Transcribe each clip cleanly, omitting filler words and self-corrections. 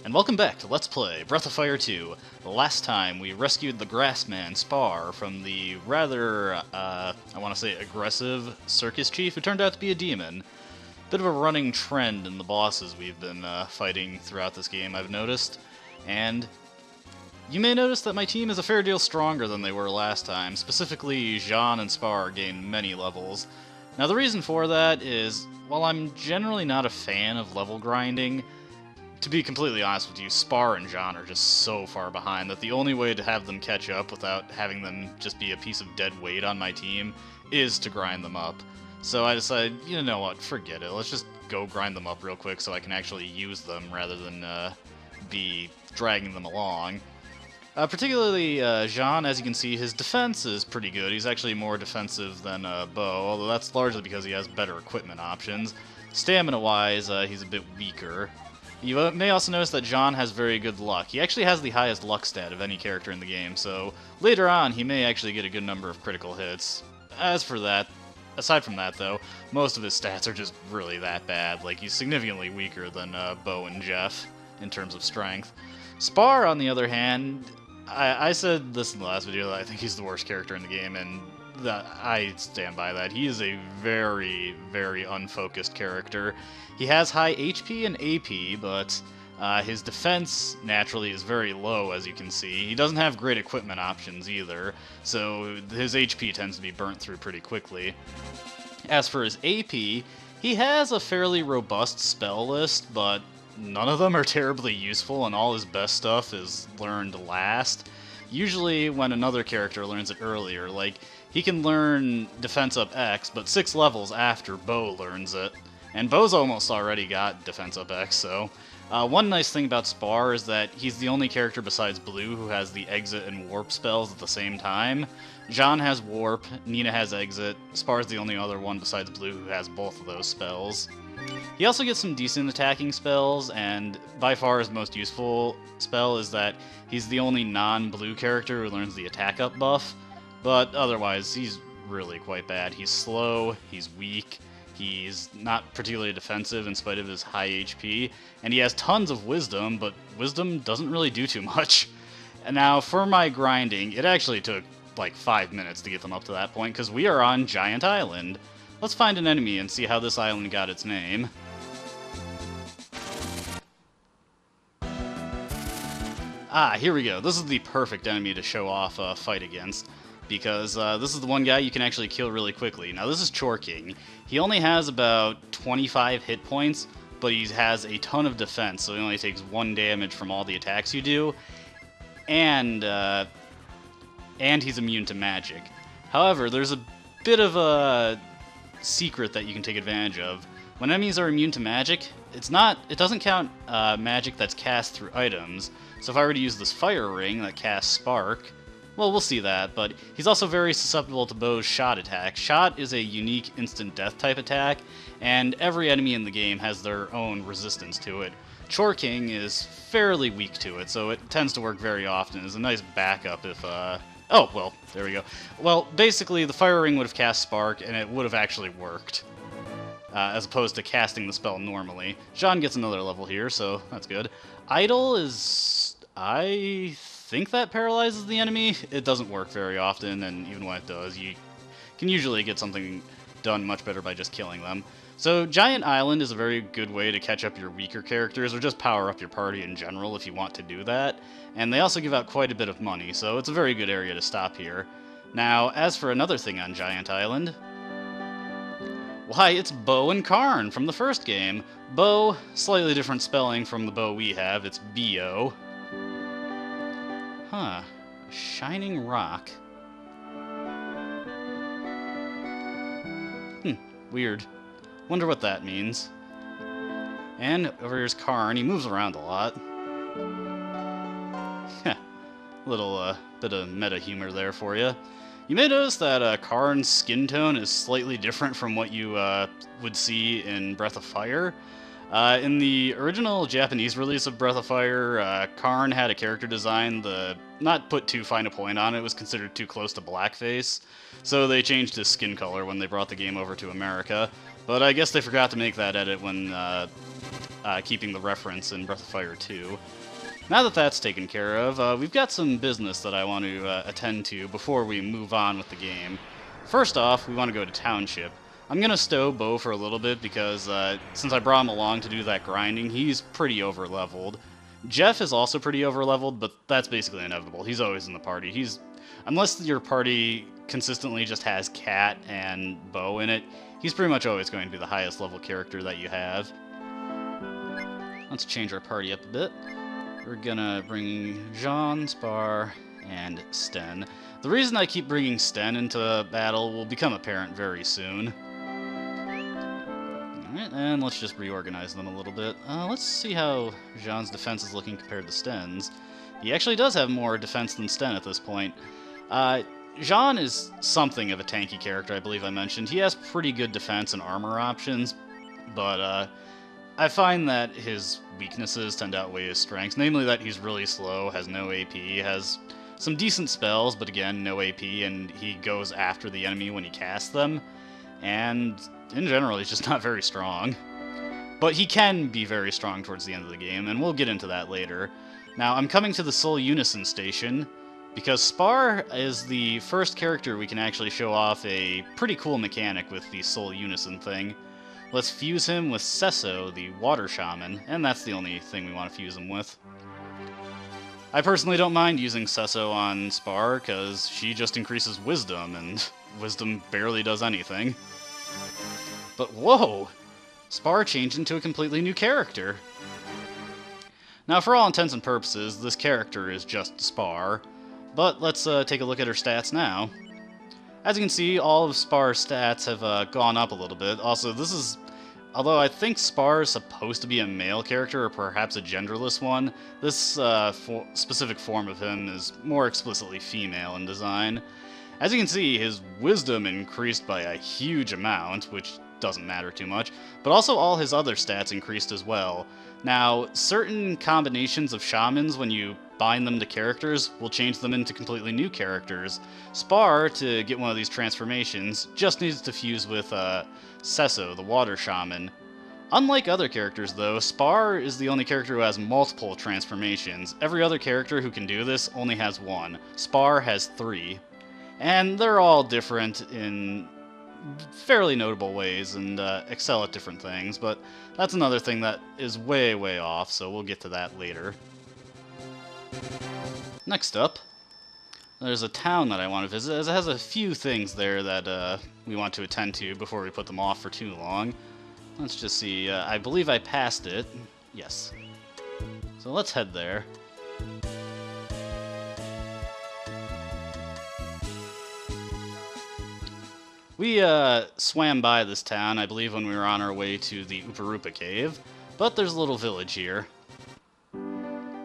and welcome back to Let's Play Breath of Fire 2. Last time we rescued the Grassman Spar from the rather, I want to say aggressive circus chief who turned out to be a demon. Bit of a running trend in the bosses we've been fighting throughout this game, I've noticed. And you may notice that my team is a fair deal stronger than they were last time. Specifically, Jean and Spar gained many levels. Now the reason for that is, while I'm generally not a fan of level grinding, to be completely honest with you, Spar and Jean are just so far behind that the only way to have them catch up without having them just be a piece of dead weight on my team is to grind them up. So I decided, you know what, forget it. Let's just go grind them up real quick so I can actually use them rather than be dragging them along. Particularly Jean, as you can see, his defense is pretty good. He's actually more defensive than Bo, although that's largely because he has better equipment options. Stamina-wise, he's a bit weaker. You may also notice that Jean has very good luck. He actually has the highest luck stat of any character in the game, so later on he may actually get a good number of critical hits. Aside from that though, most of his stats are just really that bad. Like, he's significantly weaker than Bo and Jeff in terms of strength. Spar, on the other hand, I said this in the last video that I think he's the worst character in the game, and I stand by that. He is a very, very unfocused character. He has high HP and AP, but his defense naturally is very low, as you can see. He doesn't have great equipment options either, so his HP tends to be burnt through pretty quickly. As for his AP, he has a fairly robust spell list, but none of them are terribly useful, and all his best stuff is learned last. Usually when another character learns it earlier, like, he can learn Defense Up X, but 6 levels after Bo learns it. And Bo's almost already got Defense Up X, so... one nice thing about Spar is that he's the only character besides Blue who has the Exit and Warp spells at the same time. Jean has Warp, Nina has Exit, Spar's the only other one besides Blue who has both of those spells. He also gets some decent attacking spells, and by far his most useful spell is that he's the only non-blue character who learns the attack up buff, but otherwise he's really quite bad. He's slow, he's weak, he's not particularly defensive in spite of his high HP, and he has tons of wisdom, but wisdom doesn't really do too much. And now for my grinding, it actually took like 5 minutes to get them up to that point, because we are on Giant Island. Let's find an enemy and see how this island got its name. Ah, here we go. This is the perfect enemy to show off a fight against, because this is the one guy you can actually kill really quickly. Now this is Chor King. He only has about 25 hit points, but he has a ton of defense, so he only takes 1 damage from all the attacks you do, and he's immune to magic. However, there's a bit of a secret that you can take advantage of. When enemies are immune to magic, it doesn't count magic that's cast through items. So if I were to use this fire ring that casts spark, well, we'll see that, but he's also very susceptible to Bo's shot attack. Shot is a unique instant death type attack, and every enemy in the game has their own resistance to it. Chor King is fairly weak to it, so it tends to work very often. It's a nice backup if oh, well, there we go. Well, basically, the fire ring would have cast spark, and it would have actually worked, as opposed to casting the spell normally. Jean gets another level here, so that's good. Idle is... I think that paralyzes the enemy. It doesn't work very often, and even when it does, you can usually get something done much better by just killing them. So Giant Island is a very good way to catch up your weaker characters, or just power up your party in general if you want to do that. And they also give out quite a bit of money, so it's a very good area to stop here. Now, as for another thing on Giant Island, why, it's Bo and Karn from the first game. Bo, slightly different spelling from the Bo we have, it's B-O. Huh, a shining rock. Weird. Wonder what that means. And over here's Karn. He moves around a lot. Little bit of meta humor there for you. You may notice that Karn's skin tone is slightly different from what you would see in Breath of Fire. In the original Japanese release of Breath of Fire, Karn had a character design that, not put too fine a point on it, was considered too close to blackface, so they changed his skin color when they brought the game over to America. But I guess they forgot to make that edit when keeping the reference in Breath of Fire 2. Now that that's taken care of, we've got some business that I want to attend to before we move on with the game. First off, we want to go to Township. I'm going to stow Bo for a little bit because since I brought him along to do that grinding, he's pretty over-leveled. Jeff is also pretty over-leveled, but that's basically inevitable. He's always in the party. Unless your party consistently just has Cat and Bo in it, he's pretty much always going to be the highest level character that you have. Let's change our party up a bit. We're gonna bring Jean, Spar, and Sten. The reason I keep bringing Sten into battle will become apparent very soon. Alright, and let's just reorganize them a little bit. Let's see how Jean's defense is looking compared to Sten's. He actually does have more defense than Sten at this point. Jean is something of a tanky character, I believe I mentioned. He has pretty good defense and armor options, but I find that his weaknesses tend to outweigh his strengths, namely that he's really slow, has no AP, has some decent spells, but again, no AP, and he goes after the enemy when he casts them, and in general, he's just not very strong. But he can be very strong towards the end of the game, and we'll get into that later. Now, I'm coming to the Soul Unison station, because Spar is the first character we can actually show off a pretty cool mechanic with the Soul Unison thing. Let's fuse him with Sesso, the Water Shaman, and that's the only thing we want to fuse him with. I personally don't mind using Sesso on Spar, because she just increases Wisdom, and Wisdom barely does anything. But whoa! Spar changed into a completely new character. Now, for all intents and purposes, this character is just Spar, but let's take a look at her stats now. As you can see, all of Spar's stats have gone up a little bit. Also, although I think Spar is supposed to be a male character, or perhaps a genderless one, this specific form of him is more explicitly female in design. As you can see, his Wisdom increased by a huge amount, which doesn't matter too much, but also all his other stats increased as well. Now, certain combinations of shamans, when you bind them to characters, will change them into completely new characters. Spar, to get one of these transformations, just needs to fuse with Sesso, the Water Shaman. Unlike other characters, though, Spar is the only character who has multiple transformations. Every other character who can do this only has one. Spar has 3. And they're all different in fairly notable ways and excel at different things, but that's another thing that is way, way off, so we'll get to that later. Next up, there's a town that I want to visit, as it has a few things there that we want to attend to before we put them off for too long. Let's just see, I believe I passed it. Yes. So let's head there. We swam by this town, I believe, when we were on our way to the Uparupa Cave, but there's a little village here.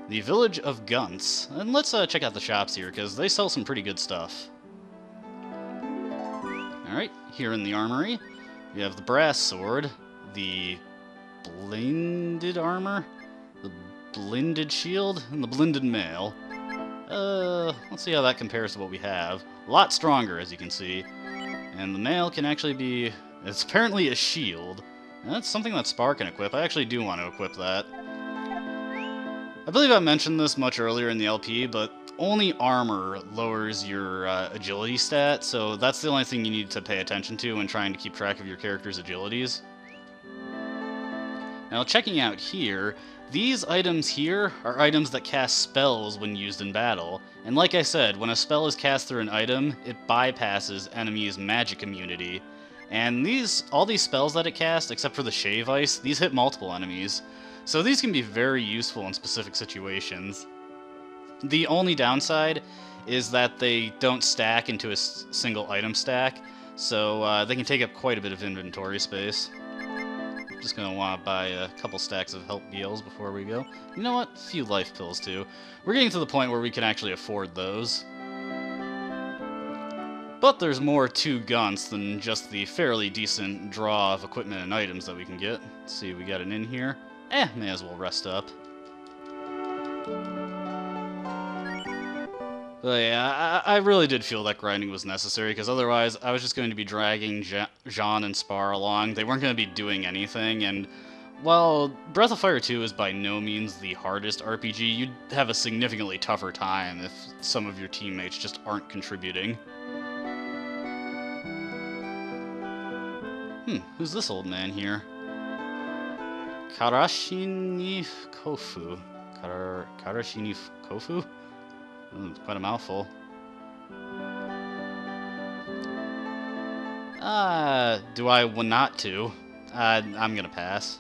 The village of Gunts. And let's check out the shops here, because they sell some pretty good stuff. Alright, here in the armory, we have the brass sword, the blended armor, the blended shield, and the blended mail. Let's see how that compares to what we have. A lot stronger, as you can see. And the mail can actually be... it's apparently a shield. And that's something that Spar can equip. I actually do want to equip that. I believe I mentioned this much earlier in the LP, but only armor lowers your agility stat, so that's the only thing you need to pay attention to when trying to keep track of your character's agilities. Now, checking out here, these items here are items that cast spells when used in battle, and like I said, when a spell is cast through an item, it bypasses enemies' magic immunity. And all these spells that it casts, except for the Shave Ice, these hit multiple enemies. So these can be very useful in specific situations. The only downside is that they don't stack into a single item stack, so they can take up quite a bit of inventory space. Just gonna want to buy a couple stacks of health BLs before we go. You know what? A few life pills too. We're getting to the point where we can actually afford those. But there's more to Gunts than just the fairly decent draw of equipment and items that we can get. Let's see, we got an inn here. May as well rest up. But yeah, I really did feel that grinding was necessary, because otherwise I was just going to be dragging Jean and Spar along. They weren't going to be doing anything, and while Breath of Fire 2 is by no means the hardest RPG, you'd have a significantly tougher time if some of your teammates just aren't contributing. Who's this old man here? Karashini Kofu. Karashini Kofu? It's quite a mouthful. Do I want not to? I'm gonna pass.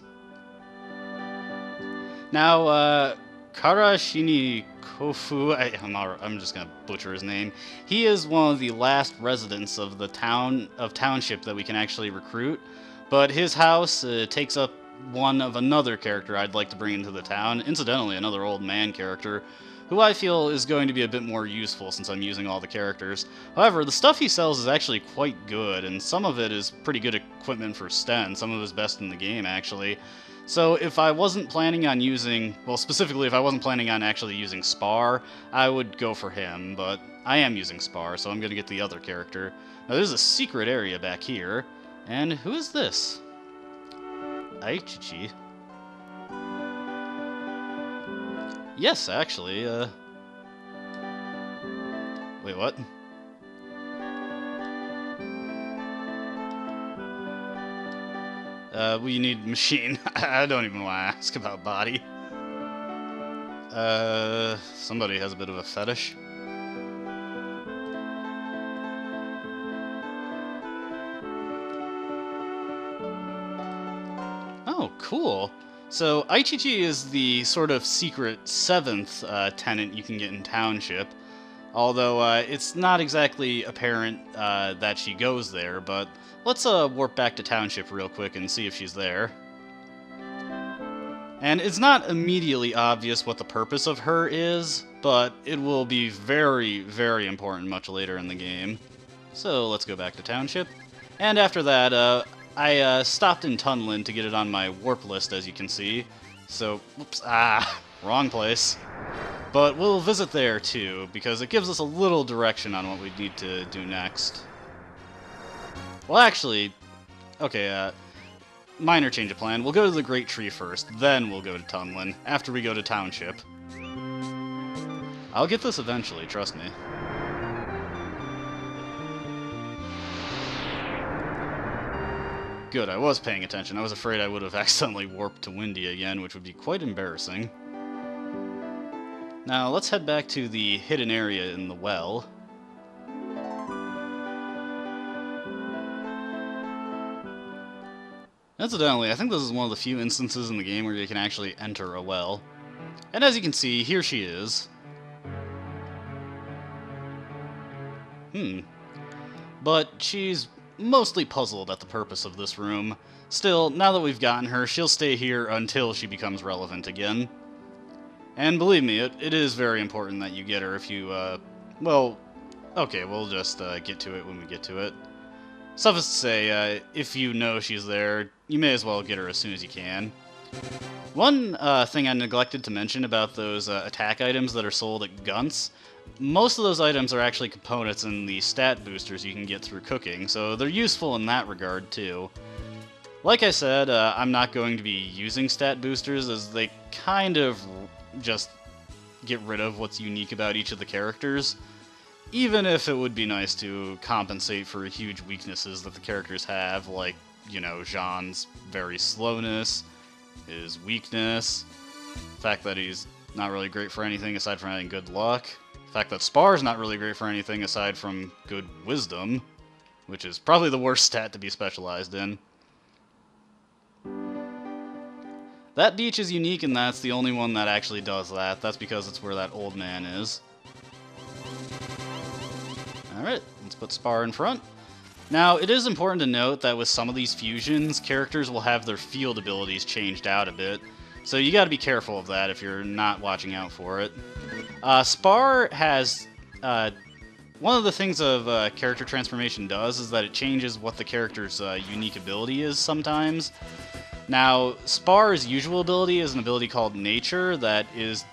Now, Karashini Kofu, I'm just gonna butcher his name. He is one of the last residents of the township that we can actually recruit, but his house takes up one of another character I'd like to bring into the town. Incidentally, another old man character, who I feel is going to be a bit more useful since I'm using all the characters. However, the stuff he sells is actually quite good, and some of it is pretty good equipment for Sten, some of his best in the game, actually. So if I wasn't planning on using, well, specifically if I wasn't planning on actually using Spar, I would go for him, but I am using Spar, so I'm going to get the other character. Now there's a secret area back here, and who is this? Aichichi. Yes, actually, wait, what? We need machine. I don't even want to ask about body. Somebody has a bit of a fetish. Oh, cool. So, Aichichi is the sort of secret 7th tenant you can get in Township. Although, it's not exactly apparent that she goes there, but let's warp back to Township real quick and see if she's there. And it's not immediately obvious what the purpose of her is, but it will be very, very important much later in the game. So, let's go back to Township. And after that, I stopped in Tunlin to get it on my warp list, as you can see. So, whoops, wrong place. But we'll visit there, too, because it gives us a little direction on what we need to do next. Well, actually, okay, minor change of plan. We'll go to the Great Tree first, then we'll go to Tunlin, after we go to Township. I'll get this eventually, trust me. Good, I was paying attention. I was afraid I would have accidentally warped to Windy again, which would be quite embarrassing. Now, let's head back to the hidden area in the well. Incidentally, I think this is one of the few instances in the game where you can actually enter a well. And as you can see, here she is. But she's mostly puzzled at the purpose of this room. Still, now that we've gotten her, she'll stay here until she becomes relevant again. And believe me, it is very important that you get her if you, well, okay, we'll just get to it when we get to it. Suffice to say, if you know she's there, you may as well get her as soon as you can. One thing I neglected to mention about those attack items that are sold at Gunt's, most of those items are actually components in the stat boosters you can get through cooking, so they're useful in that regard too. Like I said, I'm not going to be using stat boosters as they kind of just get rid of what's unique about each of the characters, even if it would be nice to compensate for huge weaknesses that the characters have, like, you know, Jean's very slowness, his weakness, the fact that he's not really great for anything aside from having good luck, the fact that Spar's not really great for anything aside from good wisdom, which is probably the worst stat to be specialized in. That beach is unique, and that's the only one that actually does that. That's because it's where that old man is. Alright, let's put Spar in front. Now, it is important to note that with some of these fusions, characters will have their field abilities changed out a bit, so you gotta be careful of that if you're not watching out for it. Spar has... one of the things of character transformation does is that it changes what the character's unique ability is sometimes. Now, Spar's usual ability is an ability called Nature that is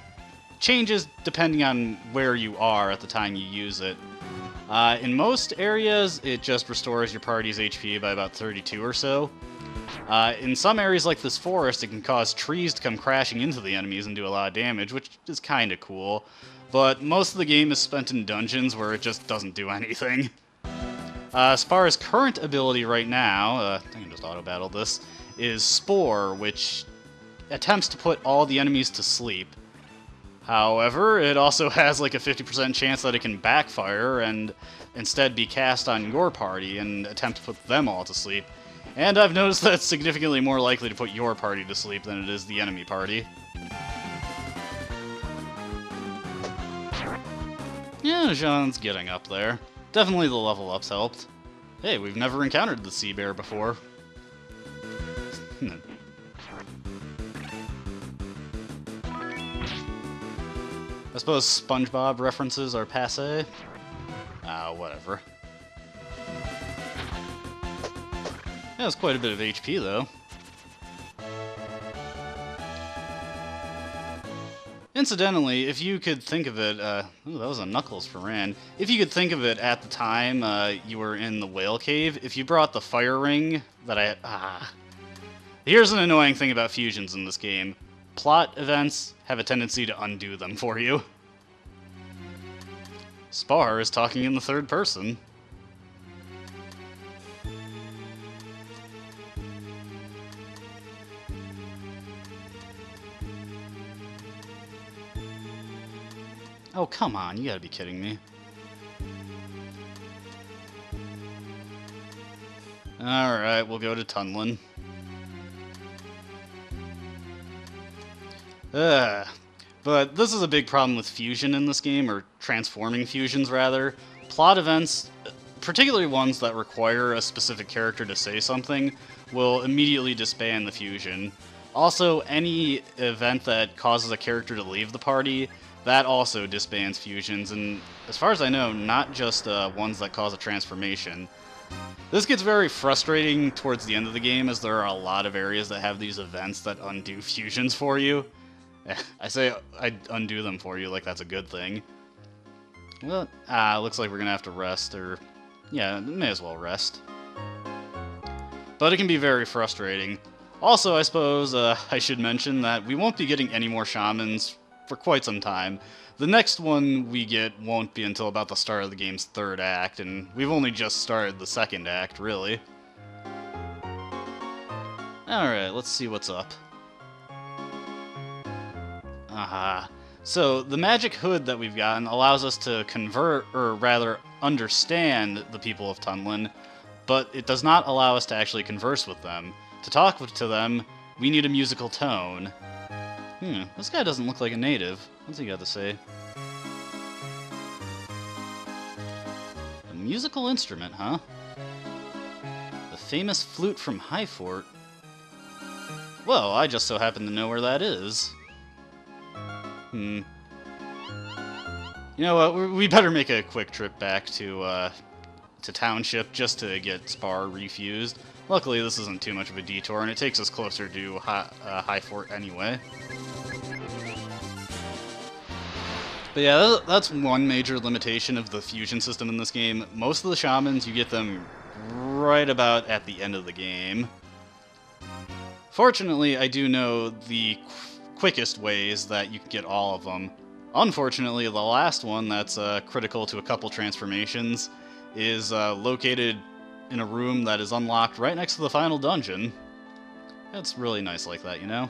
changes depending on where you are at the time you use it. In most areas, it just restores your party's HP by about 32 or so. In some areas like this forest, it can cause trees to come crashing into the enemies and do a lot of damage, which is kind of cool. But most of the game is spent in dungeons where it just doesn't do anything. As far as current ability right now, I can just auto-battle this, is Spore, which attempts to put all the enemies to sleep. However, it also has like a 50% chance that it can backfire and instead be cast on your party and attempt to put them all to sleep. And I've noticed that it's significantly more likely to put your party to sleep than it is the enemy party. Yeah, Jean's getting up there. Definitely the level ups helped. Hey, we've never encountered the sea bear before. I suppose SpongeBob references are passé. Whatever. That was quite a bit of HP, though. Incidentally, if you could think of it, ooh, that was a Knuckles for Ran. If you could think of it at the time you were in the whale cave, if you brought the fire ring that Here's an annoying thing about fusions in this game. Plot events have a tendency to undo them for you. Spar is talking in the third person. Oh, come on, you gotta be kidding me. Alright, we'll go to Tunlin. But this is a big problem with fusion in this game, or transforming fusions, rather. Plot events, particularly ones that require a specific character to say something, will immediately disband the fusion. Also, any event that causes a character to leave the party, that also disbands fusions, and as far as I know, not just ones that cause a transformation. This gets very frustrating towards the end of the game, as there are a lot of areas that have these events that undo fusions for you. I say I undo them for you like that's a good thing. Well, looks like we're gonna have to rest, or... yeah, may as well rest. But it can be very frustrating. Also, I suppose I should mention that we won't be getting any more shamans for quite some time. The next one we get won't be until about the start of the game's third act, and we've only just started the second act, really. Alright, let's see what's up. So, the magic hood that we've gotten allows us to convert, or rather, understand the people of Tunlin, but it does not allow us to actually converse with them. To talk to them, we need a musical tone. This guy doesn't look like a native. What's he got to say? A musical instrument, huh? The famous flute from Highfort? Well, I just so happen to know where that is. You know what, we better make a quick trip back to Township just to get Spar refused. Luckily, this isn't too much of a detour, and it takes us closer to Highfort anyway. But yeah, that's one major limitation of the fusion system in this game. Most of the shamans, you get them right about at the end of the game. Fortunately, I do know the quickest ways that you can get all of them. Unfortunately, the last one that's critical to a couple transformations is located in a room that is unlocked right next to the final dungeon. That's really nice like that, you know?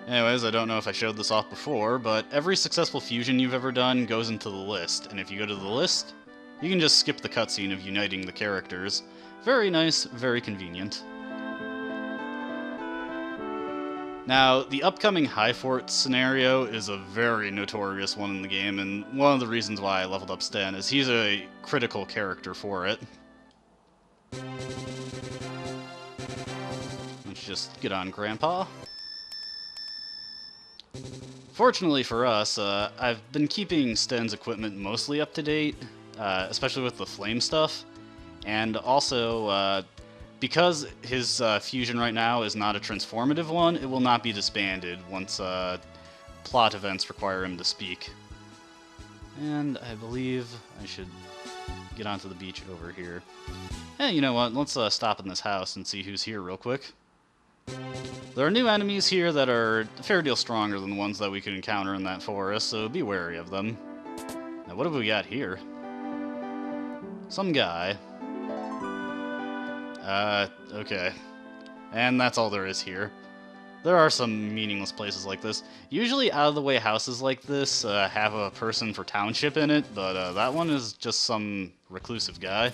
Anyways, I don't know if I showed this off before, but every successful fusion you've ever done goes into the list, and if you go to the list, you can just skip the cutscene of uniting the characters. Very nice, very convenient. Now, the upcoming Highfort scenario is a very notorious one in the game, and one of the reasons why I leveled up Sten is he's a critical character for it. Let's just get on Grandpa. Fortunately for us, I've been keeping Sten's equipment mostly up to date, especially with the flame stuff, and also because his fusion right now is not a transformative one, it will not be disbanded once plot events require him to speak. And I believe I should get onto the beach over here. Hey, you know what? Let's stop in this house and see who's here real quick. There are new enemies here that are a fair deal stronger than the ones that we could encounter in that forest, so be wary of them. Now, what have we got here? Some guy. Okay. And that's all there is here. There are some meaningless places like this. Usually out-of-the-way houses like this have a person for township in it, but that one is just some reclusive guy.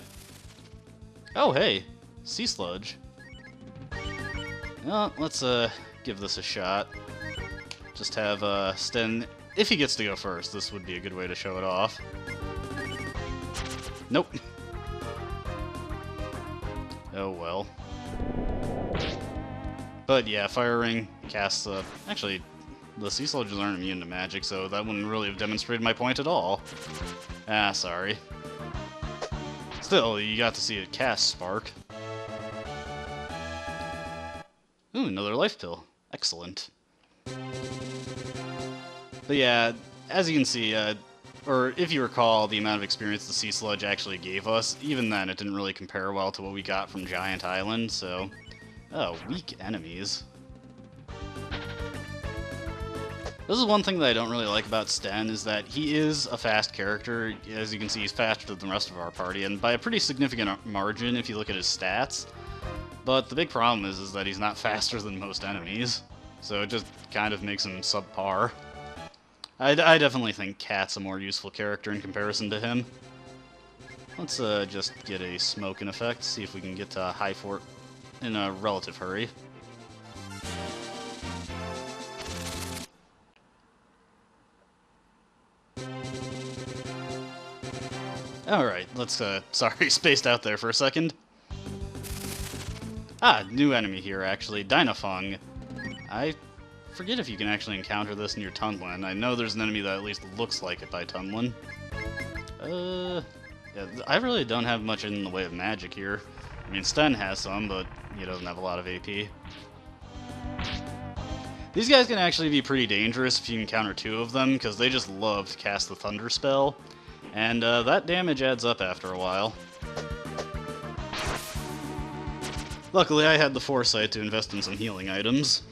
Oh, hey! Sea sludge. Well, let's give this a shot. Just have Sten, if he gets to go first, this would be a good way to show it off. Nope. Oh well. But yeah, Fire Ring casts actually, the Sea Sludges aren't immune to magic, so that wouldn't really have demonstrated my point at all. Ah, sorry. Still, you got to see it cast Spark. Ooh, another life pill. Excellent. But yeah, as you can see, or if you recall, the amount of experience the Sea Sludge actually gave us, even then it didn't really compare well to what we got from Giant Island, so... Oh, weak enemies. This is one thing that I don't really like about Sten, is that he is a fast character. As you can see, he's faster than the rest of our party, and by a pretty significant margin if you look at his stats. But the big problem is that he's not faster than most enemies, so it just kind of makes him subpar. I definitely think Cat's a more useful character in comparison to him. Let's just get a smoke in effect, see if we can get to High Fort in a relative hurry. Alright, let's, sorry, spaced out there for a second. Ah, new enemy here, actually, Dynafung. I forget if you can actually encounter this near Tunlin. I know there's an enemy that at least looks like it by Tunlin. Yeah, I really don't have much in the way of magic here. I mean, Sten has some, but he doesn't have a lot of AP. These guys can actually be pretty dangerous if you encounter two of them, because they just love to cast the Thunder spell, and that damage adds up after a while. Luckily, I had the foresight to invest in some healing items.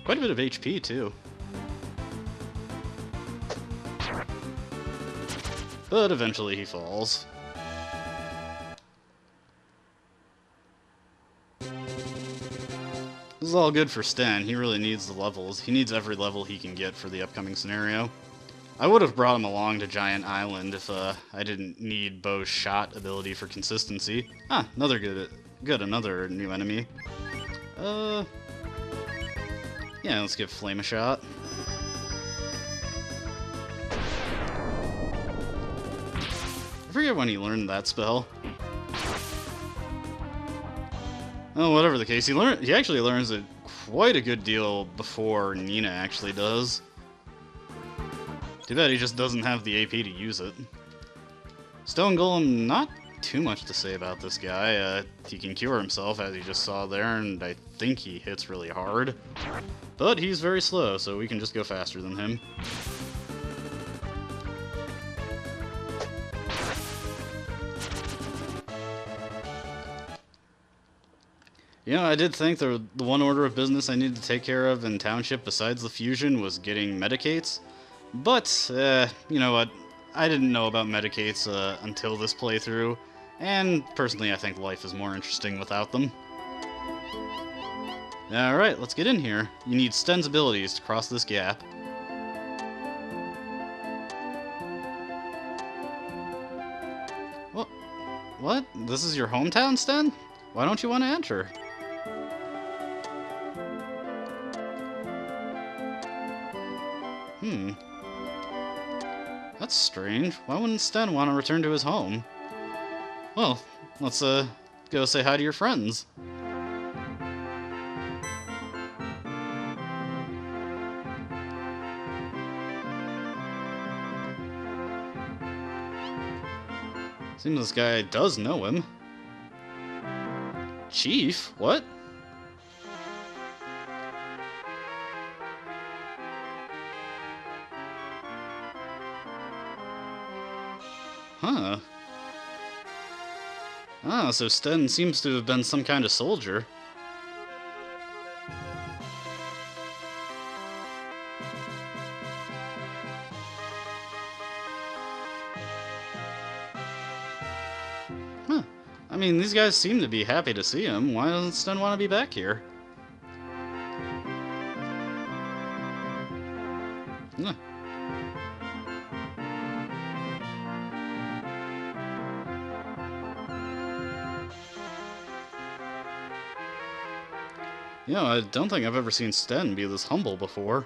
Quite a bit of HP, too. But eventually he falls. This is all good for Sten. He really needs the levels. He needs every level he can get for the upcoming scenario. I would have brought him along to Giant Island if I didn't need Bo's shot ability for consistency. Ah, another another new enemy. Yeah, let's give Flame a shot. I forget when he learned that spell. Oh, whatever the case, he actually learns it quite a good deal before Nina actually does. Too bad he just doesn't have the AP to use it. Stone Golem, not too much to say about this guy. He can cure himself, as you just saw there, and I think he hits really hard. But he's very slow, so we can just go faster than him. You know, I did think the one order of business I needed to take care of in Township besides the fusion was getting medicates. But, you know what, I didn't know about medicates until this playthrough, and personally I think life is more interesting without them. Alright, let's get in here. You need Sten's abilities to cross this gap. What? This is your hometown, Sten? Why don't you want to enter? That's strange. Why wouldn't Sten want to return to his home? Well, let's go say hi to your friends. Seems this guy does know him. Chief? What? Huh. Ah, so Sten seems to have been some kind of soldier. Huh. I mean, these guys seem to be happy to see him. Why doesn't Sten want to be back here? Huh. You know, I don't think I've ever seen Sten be this humble before.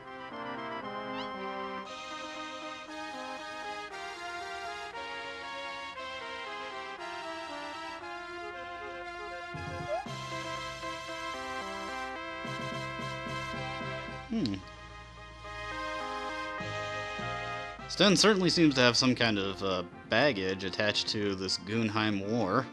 Sten certainly seems to have some kind of baggage attached to this Gunheim War.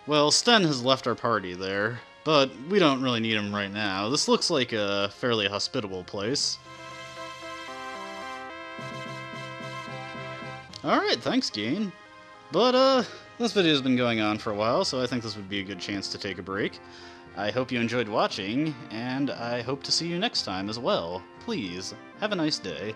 Well, Sten has left our party there, but we don't really need him right now. This looks like a fairly hospitable place. Alright, thanks, Gain. But, this video's been going on for a while, so I think this would be a good chance to take a break. I hope you enjoyed watching, and I hope to see you next time as well. Please, have a nice day.